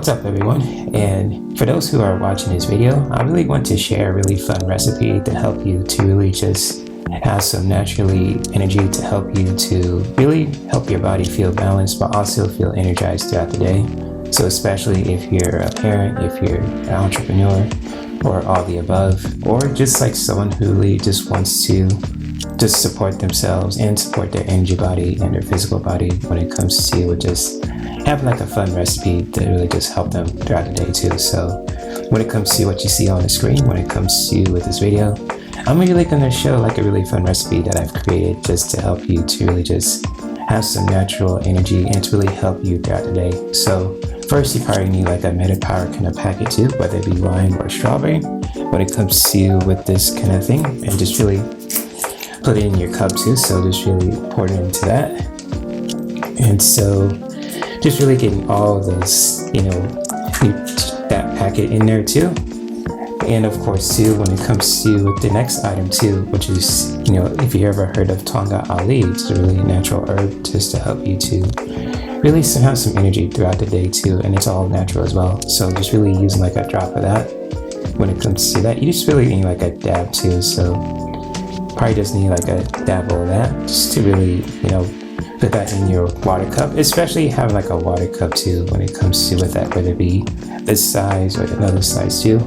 What's up everyone, and for those who are watching this video, I really want to share a really fun recipe to help you to really just have some naturally energy to help you to really help your body feel balanced but also feel energized throughout the day. So especially if you're a parent, if you're an entrepreneur, or all the above, or just like someone who really just wants to just support themselves and support their energy body and their physical body when it comes to just have like a fun recipe that really just help them throughout the day too. So when it comes to what you see on the screen, when it comes to with this video, I'm really going to show like a really fun recipe that I've created just to help you to really just have some natural energy and to really help you throughout the day. So first, you probably need like a Metapwr kind of packet too, whether it be lime or strawberry when it comes to with this kind of thing, and just really put it in your cup too. So just really pour it into that. And so just really getting all of those, that packet in there too. And of course too, when it comes to the next item too, which is, if you ever heard of Tongkat Ali, it's a really natural herb just to help you to really have some energy throughout the day too. And it's all natural as well. So just really using like a drop of that. When it comes to that, you just really need like a dab too. So probably just need like a dabble of that just to really, put that in your water cup, especially having like a water cup too when it comes to with that, whether it be this size or another size too.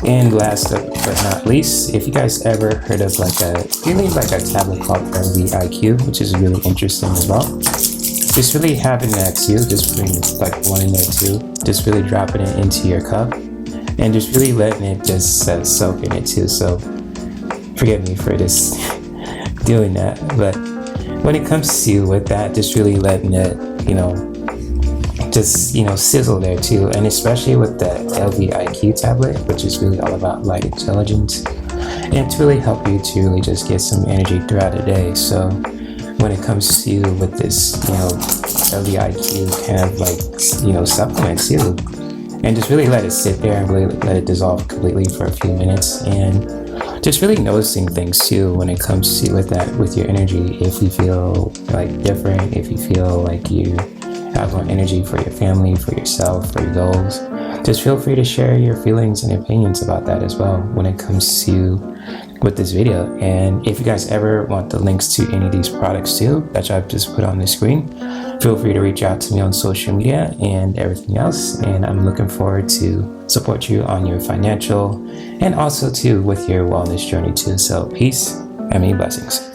And last but not least, if you guys ever heard of like a tablet called LV.IQ, which is really interesting as well. Just really having that too, just putting like one in there too, just really dropping it into your cup and just really letting it just soak in it too. So forgive me for just doing that, but when it comes to with that, just really letting it, sizzle there too. And especially with the LV.IQ tablet, which is really all about light intelligence, and to really help you to really just get some energy throughout the day. So when it comes to with this, LV.IQ kind of like, supplement too, and just really let it sit there and really let it dissolve completely for a few minutes. And just really noticing things too when it comes to with that, with your energy. If you feel like different, if you feel like you have more energy for your family, for yourself, for your goals, just feel free to share your feelings and opinions about that as well when it comes to with this video. And if you guys ever want the links to any of these products too that I've just put on the screen, feel free to reach out to me on social media and everything else. And I'm looking forward to support you on your financial and also too with your wellness journey too. So peace and many blessings.